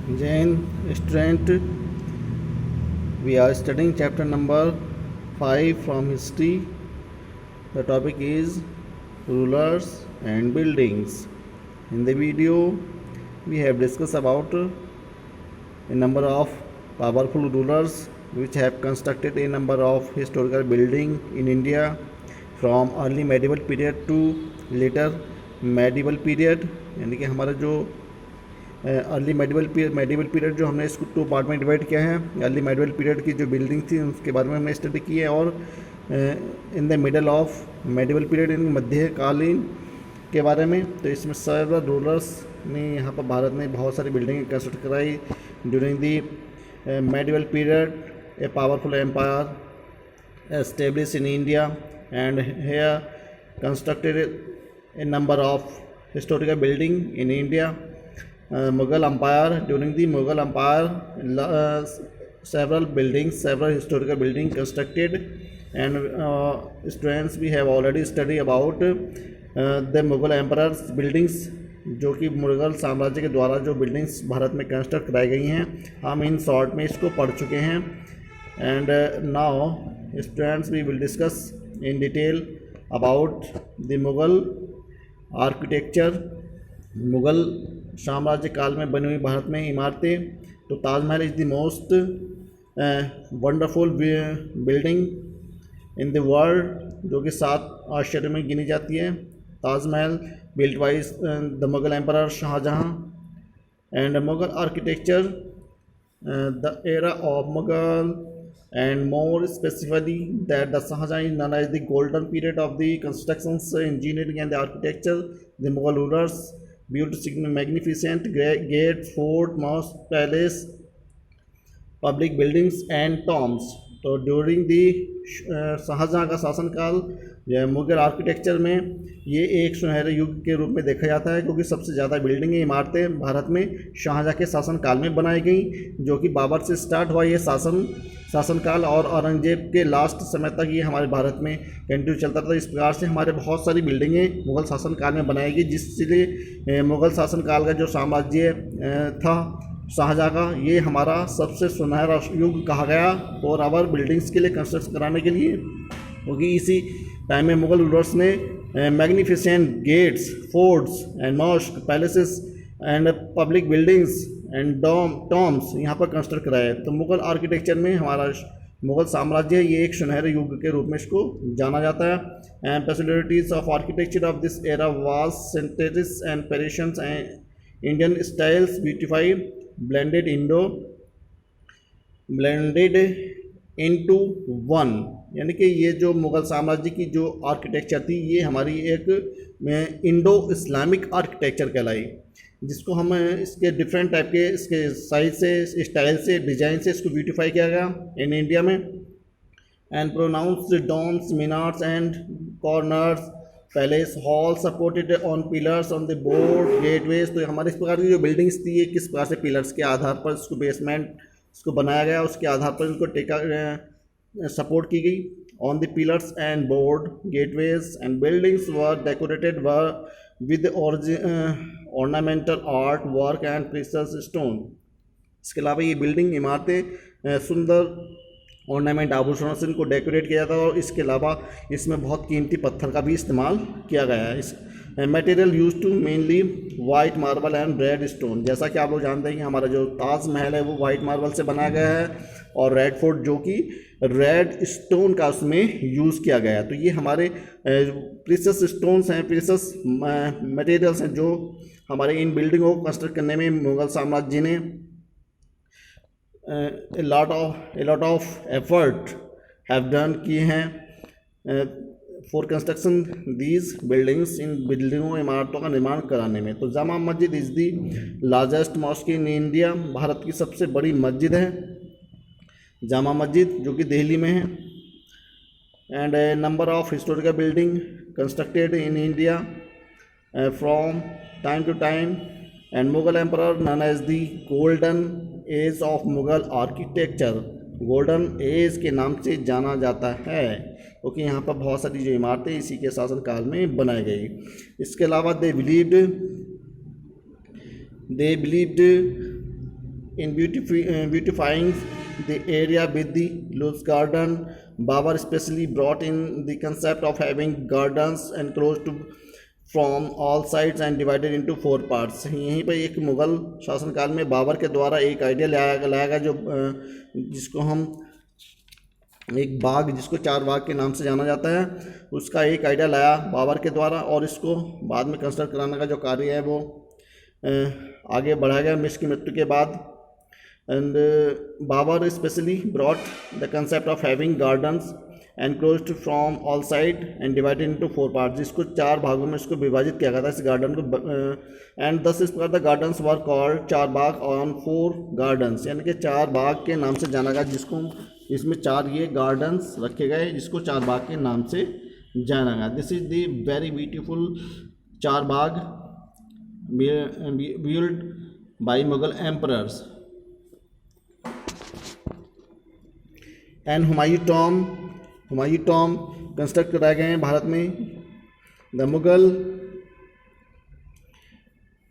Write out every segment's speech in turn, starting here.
Jain student, we are studying chapter number 5 from history. The topic is rulers and buildings. In the video, we have discussed about a number of powerful rulers which have constructed a number of historical buildings in India from early medieval period to later medieval period. यानी कि हमारा जो early medieval period जो हमने इसको 2 part में divide किया है। अर्ली मेडिवल पीरियड की जो बिल्डिंग थी उसके बारे में हमने स्टडी की है, और in the middle of medieval period, इन मध्यकालीन के बारे में। तो इसमें सर्व रूलर्स ने यहाँ पर भारत में बहुत सारी बिल्डिंगें कंस्ट्रक्ट कराई। During the medieval period a powerful empire establish in India and here constructed a number of historical building in India. Mughal Empire, during the Mughal Empire, several historical buildings constructed, and students, we have already studied about the Mughal Emperor's buildings, जो कि मुग़ल साम्राज्य के द्वारा जो buildings Bharat में construct कराई गई हैं, हम इन शॉर्ट में इसको पढ़ चुके हैं। And now students, we will discuss in detail about the Mughal architecture. Mughal साम्राज्य काल में बनी हुई भारत में इमारतें। तो Taj Mahal is the most wonderful building in the world, जो कि 7 आश्चर्य में गिनी जाती है। Taj Mahal built by the Mughal emperor Shah Jahan. And Mughal architecture, the era of Mughal and more specifically that the Shahjahan is known as the golden period of the constructions, engineering and the architecture. The Mughal rulers built magnificent gates, fort, mosque, palace, public buildings and tombs. तो during the Shahjahan का शासनकाल Mughal architecture में ये एक सुनहरे युग के रूप में देखा जाता है, क्योंकि सबसे ज़्यादा बिल्डिंगें, इमारतें भारत में शाहजहाँ के शासनकाल में बनाई गई, जो कि बाबर से स्टार्ट हुआ ये शासनकाल, और औरंगजेब के लास्ट समय तक ये हमारे भारत में कंटिन्यू चलता था। इस प्रकार से हमारे बहुत सारी बिल्डिंगें मुग़ल शासनकाल में बनाई गई, जिसलिए मुग़ल शासनकाल का जो साम्राज्य था शाहजहाँ का, ये हमारा सबसे सुनहरा युग कहा गया और आवर बिल्डिंग्स के लिए कंस्ट्रक्ट कराने के लिए, क्योंकि इसी टाइम में मुग़ल रूलर्स ने magnificent gates, forts and mosque, palaces and public buildings and tombs यहाँ पर कंस्ट्रक्ट कराए। तो मुग़ल आर्किटेक्चर में हमारा मुग़ल साम्राज्य, ये एक सुनहरे युग के रूप में इसको जाना जाता है। And peculiarities of architecture of this era was synthesis and Persians and Indian styles beautified blended into one. यानी कि ये जो मुग़ल साम्राज्य की जो आर्किटेक्चर थी, ये हमारी एक इंडो इस्लामिक आर्किटेक्चर कहलाई, जिसको हम इसके डिफरेंट टाइप के इसके साइज से, स्टाइल से, डिज़ाइन से इसको ब्यूटिफाई किया गया इन इंडिया में। And pronounced domes, minars and corners, palace hall supported on pillars on the board gateways. तो हमारे इस प्रकार की जो बिल्डिंग्स थी, ये किस प्रकार से पिलर्स के आधार पर इसको बेसमेंट इसको बनाया गया, उसके आधार पर इनको टेका सपोर्ट की गई। On the pillars and board gateways and buildings were decorated with ornamental art work and precious stone. इसके अलावा ये बिल्डिंग, इमारतें सुंदर ऑर्नामेंट, आभूषणों से इनको डेकोरेट किया जाता है, और इसके अलावा इसमें बहुत कीमती पत्थर का भी इस्तेमाल किया गया है। इस material use to mainly white marble and red stone. जैसा कि आप लोग जानते हैं कि हमारा जो ताजमहल है वो वाइट मार्बल से बनाया गया है, और रेड फोर्ट जो कि रेड स्टोन का उसमें यूज़ किया गया है। तो ये हमारे प्रीशियस स्टोन्स हैं, प्रीशियस मटेरियल्स हैं, जो हमारे इन बिल्डिंगों को कंस्ट्रक्ट करने में मुग़ल साम्राज्य ने a lot of effort have done किए हैं फॉर कंस्ट्रक्शन दीज बिल्डिंग्स, इन बिल्डिंगों, इमारतों का निर्माण कराने में। तो Jama Masjid is the largest mosque in India, Bharat की सबसे बड़ी मस्जिद है जामा मस्जिद, जो कि दिल्ली में है। And number of historical building constructed in India from time to time, and Mughal emperor known as the golden age of Mughal architecture, golden age के नाम से जाना जाता है, क्योंकि यहाँ पर बहुत सारी जो इमारतें इसी के शासनकाल में बनाई गई। इसके अलावा they believed in beautifying the area with the loose garden. Babur especially brought in the concept of having gardens enclosed from all sides and divided into 4 parts. यहीं पर एक मुग़ल शासनकाल में बाबर के द्वारा एक आइडिया लाया गया जो जिसको हम एक बाग, जिसको 4 बाग के नाम से जाना जाता है, उसका एक आइडिया लाया बाबर के द्वारा और इसको बाद में कंस्ट्रक्ट कराने का जो कार्य है वो आगे बढ़ाया गया मिस्र की मृत्यु के बाद. And Babur specially brought the concept of having gardens enclosed from all side and divided into 4 parts, जिसको 4 भागों में इसको विभाजित किया गया था इस गार्डन को. एंड दस इस प्रकार the gardens were called 4 Bagh on 4 gardens, यानी कि 4 बाग के नाम से जाना गया, जिसको इसमें 4 ये गार्डन्स रखे गए जिसको 4 बाग के नाम से जाना गया. This is the very beautiful 4 Bagh built by Mughal emperors. And Humayun tomb construct कराए गए हैं भारत में. The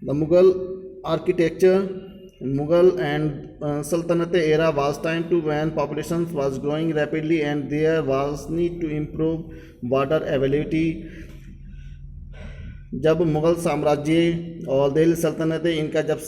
Mughal architecture, Mughal and Sultanate era was time to when population was growing rapidly and there was need to improve water availability. जब मुग़ल साम्राज्य और दिल्ली सल्तनत इनका जब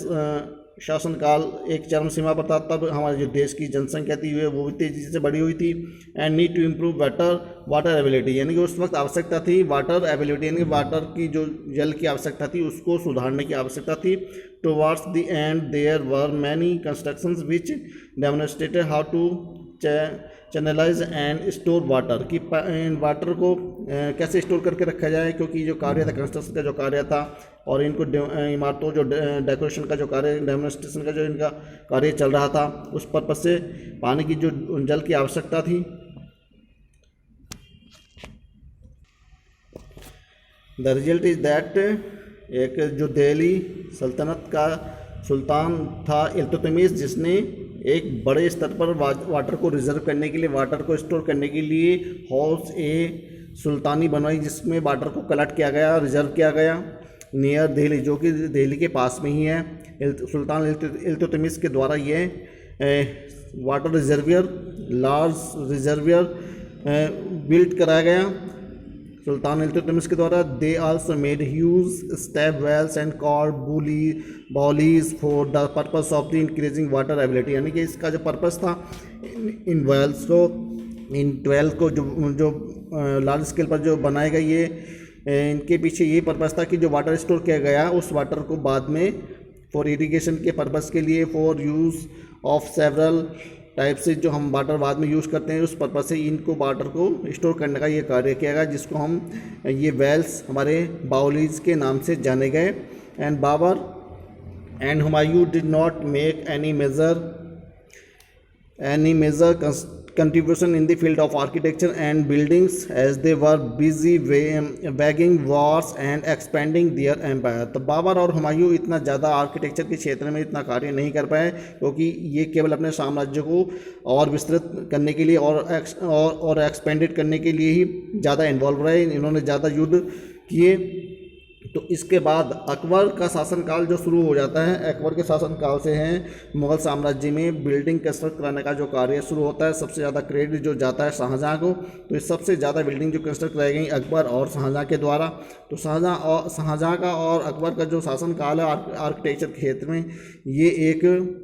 शासनकाल एक चरम सीमा पर था, तब हमारे जो देश की जनसंख्या थी वो भी तेज़ी से बढ़ी हुई थी. And need to improve water availability, यानी कि उस वक्त आवश्यकता थी वाटर अवेलेबिलिटी, यानी कि वाटर की जो जल की आवश्यकता थी उसको सुधारने की आवश्यकता थी. Towards the end there were many constructions which demonstrated how to channelise and store water, कि वाटर को कैसे स्टोर करके रखा जाए, क्योंकि जो कार्य था कंस्ट्रक्शन का जो कार्य था और इनको इमारतों जो डेकोरेशन का जो कार्य, डेमोन्स्ट्रेशन का जो इनका कार्य चल रहा था, उस पर्पज से पानी की जो जल की आवश्यकता थी. द रिजल्ट इज दैट एक जो दिल्ली सल्तनत का सुल्तान था इल्तुतमिश, जिसने एक बड़े स्तर पर वाटर को रिजर्व करने के लिए, वाटर को स्टोर करने के लिए हाउस ए सुल्तानी बनवाई, जिसमें वाटर को कलेक्ट किया गया, रिजर्व किया गया नियर दिल्ली, जो कि दिल्ली के पास में ही है. सुल्तान इल्तुतमिश के द्वारा ये water reservoir, large reservoir build कराया गया सुल्तान इल्तुतमिश के द्वारा. They also made huge step wells and called baolis for the purpose of the increasing water availability, यानी कि इसका जो पर्पस था इन वेल्स को, इन ट्वेल को जो लार्ज स्केल पर जो बनाए गए, ये इनके पीछे ये पर्पस था कि जो वाटर स्टोर किया गया उस वाटर को बाद में फॉर इरिगेशन के पर्पस के लिए, for use of several type से जो हम वाटर बाद में यूज़ करते हैं, उस पर्पस से इनको वाटर को स्टोर करने का ये कार्य किया गया, जिसको हम ये वेल्स हमारे बाउलीज के नाम से जाने गए. And Babur and Humayun did not make any major contribution in the field of architecture and buildings as they were busy waging wars and expanding their empire. तो बाबर और हुमायूं इतना ज़्यादा आर्किटेक्चर के क्षेत्र में इतना कार्य नहीं कर पाए, क्योंकि ये केवल अपने साम्राज्य को और विस्तृत करने के लिए और एक्सपेंडेड करने के लिए ही ज़्यादा इन्वॉल्व रहे. इन्होंने ज़्यादा युद्ध किए. तो इसके बाद अकबर का शासनकाल जो शुरू हो जाता है, अकबर के शासनकाल से हैं मुग़ल साम्राज्य में बिल्डिंग कंस्ट्रक्ट कराने का जो कार्य शुरू होता है. सबसे ज़्यादा क्रेडिट जो जाता है शाहजहाँ को. तो इस सबसे ज़्यादा बिल्डिंग जो कंस्ट्रक्ट कराई गई अकबर और शाहजहाँ के द्वारा. तो शाहजहाँ का और अकबर का जो शासनकाल है आर्किटेक्चर के क्षेत्र में, ये एक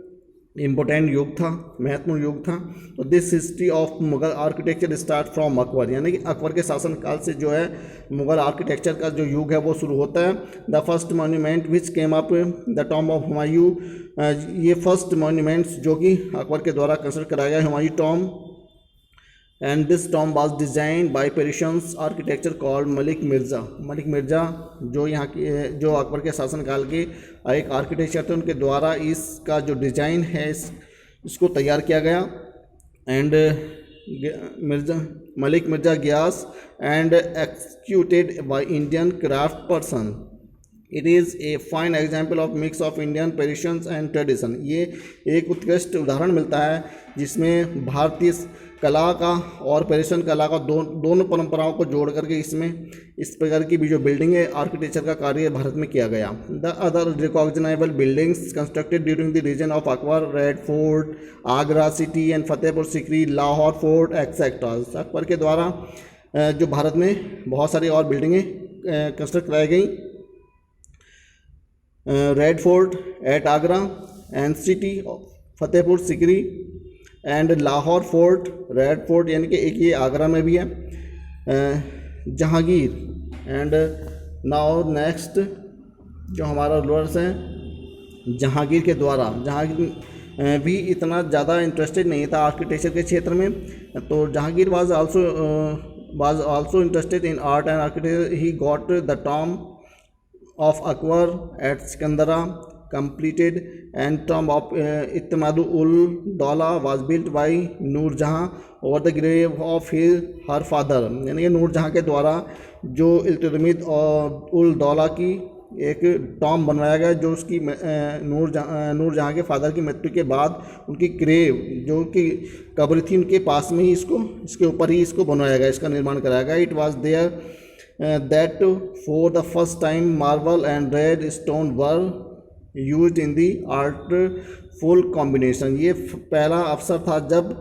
इम्पोर्टेंट युग था, महत्वपूर्ण युग था. तो this history of Mughal architecture start from Akbar, यानी कि अकबर के शासनकाल से जो है मुग़ल आर्किटेक्चर का जो युग है वो शुरू होता है. The first monument which came up the tomb of Humayun, ये फर्स्ट मॉन्यूमेंट्स जो कि अकबर के द्वारा कंस्ट्रक्ट कराया गया Humayun tomb. And this tomb was designed by Persian architecture called Malik Mirza जो यहाँ की जो अकबर के शासनकाल के एक आर्किटेक्चर थे, उनके द्वारा इसका जो डिज़ाइन है इसको तैयार किया गया. And Malik Mirza Ghiyas and executed by Indian craft person. It is a fine example of mix of Indian Persians and tradition. ये एक उत्कृष्ट उदाहरण मिलता है जिसमें भारतीय कला का और पेरिशियन कला का दोनों परंपराओं को जोड़ करके इसमें इस प्रकार की भी जो बिल्डिंग है आर्किटेक्चर का कार्य भारत में किया गया। The other recognisable buildings constructed during the region of Akbar, red fort, Agra city and Fatehpur Sikri, Lahore fort et cetera. Akbar के द्वारा जो भारत में बहुत सारी और बिल्डिंगें कंस्ट्रक्ट कराई गई। Red fort eight Agra and city Fatehpur Sikri and Lahore fort, red fort यानी कि एक ये आगरा में भी है। जहांगीर एंड नाउ नेक्स्ट जो हमारा रूलर्स हैं जहांगीर के द्वारा, जहांगीर भी इतना ज़्यादा इंटरेस्टेड नहीं था आर्किटेक्चर के क्षेत्र में, तो Jahangir was also interested in art and architecture. He got the Tom of Akbar at Sikandara completed and tomb of Itmad-ul-Dawla was built by Noor Jahan over the grave of her father। यानी कि नूर जहाँ के द्वारा जो इल्तुतमिश-उल-दौला की एक Tom बनवाया गया जो उसकी नूर जहाँ के फादर की मृत्यु के बाद उनकी ग्रेव जो कि कब्र थी उनके पास में ही इसके ऊपर ही इसको बनवाया गया, इसका निर्माण कराया गया। It was there that for the first time marble and red stone were used in the artful combination। ये पहला अवसर था जब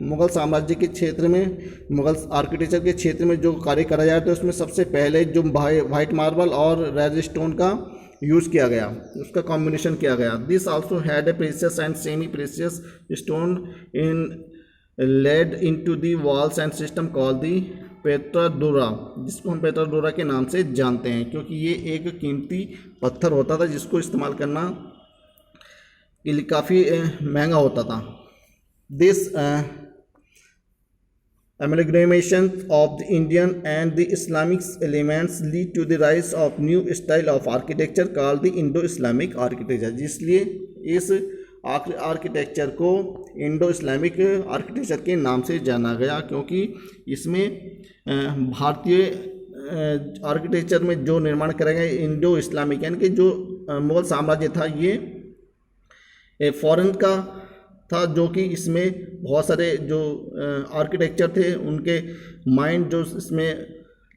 मुग़ल साम्राज्य के क्षेत्र में, मुग़ल आर्किटेक्चर के क्षेत्र में जो कार्य करा जाता है उसमें सबसे पहले जो वाइट मार्बल और रेड स्टोन का यूज़ किया गया, उसका कॉम्बिनेशन किया गया। This also had a precious and semi precious stone inlaid into the walls and system called the pietra dura, जिसको हम पेट्राडोरा के नाम से जानते हैं क्योंकि ये एक कीमती पत्थर होता था जिसको इस्तेमाल करना के लिए काफ़ी महंगा होता था। This amalgamation of the Indian and the Islamic elements lead to the rise of new style of architecture called the Indo-Islamic architecture। जिसलिए इस आर्किटेक्चर को इंडो इस्लामिक आर्किटेक्चर के नाम से जाना गया क्योंकि इसमें भारतीय आर्किटेक्चर में जो निर्माण करा गया इंडो इस्लामिक यानी कि जो मुग़ल साम्राज्य था ये फॉरेन का था, जो कि इसमें बहुत सारे जो आर्किटेक्चर थे उनके माइंड जो इसमें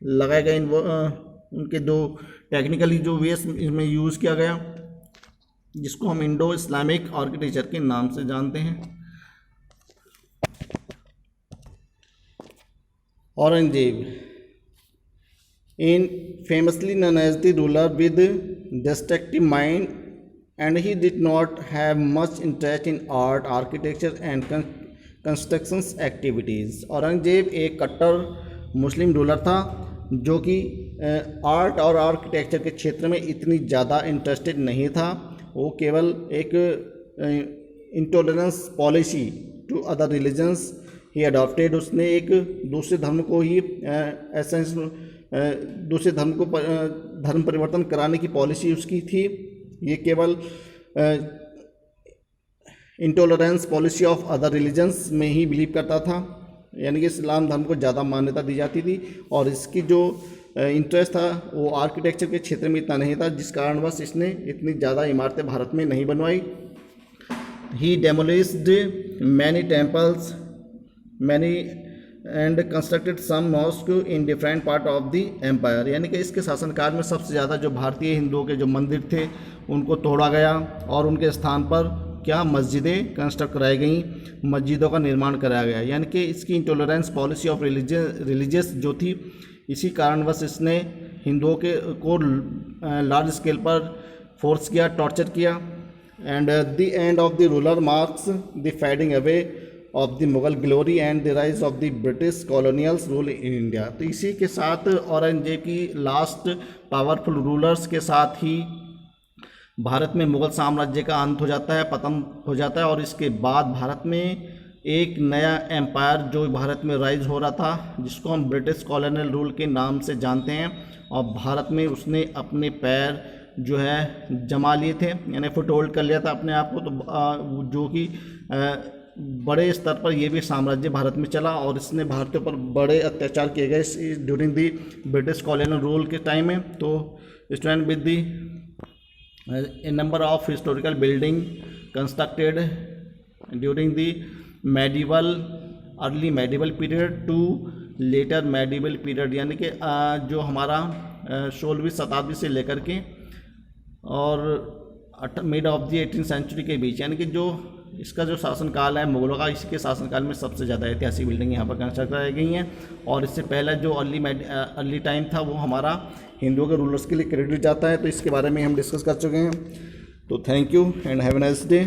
लगाए गए उनके जो टेक्निकली जो वेस इसमें यूज़ किया गया जिसको हम इंडो इस्लामिक आर्किटेक्चर के नाम से जानते हैं। औरंगजेब इन famously known as the ruler with destructive mind and he did not have much interest in art, architecture and constructions activities। Aurangzeb एक कट्टर मुस्लिम रूलर था जो कि आर्ट और आर्किटेक्चर के क्षेत्र में इतनी ज़्यादा इंटरेस्टेड नहीं था। वो केवल एक intolerance policy to other religions ही अडॉप्टेड, उसने एक दूसरे धर्म को ही एसेंस दूसरे धर्म को धर्म परिवर्तन कराने की पॉलिसी उसकी थी। ये केवल intolerance policy of other religions में ही बिलीव करता था, यानी कि इस्लाम धर्म को ज़्यादा मान्यता दी जाती थी और इसकी जो इंटरेस्ट था वो आर्किटेक्चर के क्षेत्र में इतना नहीं था, जिस कारणवश इसने इतनी ज़्यादा इमारतें भारत में नहीं बनवाई। He demolished many temples many and constructed some mosque in different part of the empire, यानी कि इसके शासनकाल में सबसे ज़्यादा जो भारतीय हिंदुओं के जो मंदिर थे उनको तोड़ा गया और उनके स्थान पर क्या मस्जिदें कंस्ट्रक्ट कराई गई, मस्जिदों का निर्माण कराया गया। यानी कि इसकी इंटॉलरेंस पॉलिसी ऑफ रिलीजियस जो थी, इसी कारणवश इसने हिंदुओं को लार्ज स्केल पर फोर्स किया, टॉर्चर किया। And the end of the ruler marks the fading away of the Mughal glory and the rise of the British colonials rule in India. तो इसी के साथ औरंगजेब की लास्ट पावरफुल रूलर्स के साथ ही भारत में मुग़ल साम्राज्य का अंत हो जाता है, पतन हो जाता है और इसके बाद भारत में एक नया एम्पायर जो भारत में राइज हो रहा था जिसको हम ब्रिटिश कॉलोनियल रूल के नाम से जानते हैं, और भारत में उसने अपने पैर जो है जमा लिए थे, यानी फुटहोल्ड कर लिया था अपने आप को। तो जो कि बड़े स्तर पर यह भी साम्राज्य भारत में चला और इसने भारतीयों पर बड़े अत्याचार किए गए during the British colonial rule के टाइम में। तो student with the a number of historical building constructed during the medieval early medieval period to later medieval period, यानी कि जो हमारा 16वीं शताब्दी से लेकर के और mid of the 18th century के बीच, यानी कि जो इसका जो शासनकाल है मुगलों का, इसके शासनकाल में सबसे ज़्यादा ऐतिहासिक बिल्डिंग यहाँ पर कंस्ट्रक्ट कराई गई हैं। और इससे पहले जो अर्ली टाइम था वो हमारा हिंदुओं के रूलर्स के लिए क्रेडिट जाता है, तो इसके बारे में हम डिस्कस कर चुके हैं। तो thank you and have a nice day.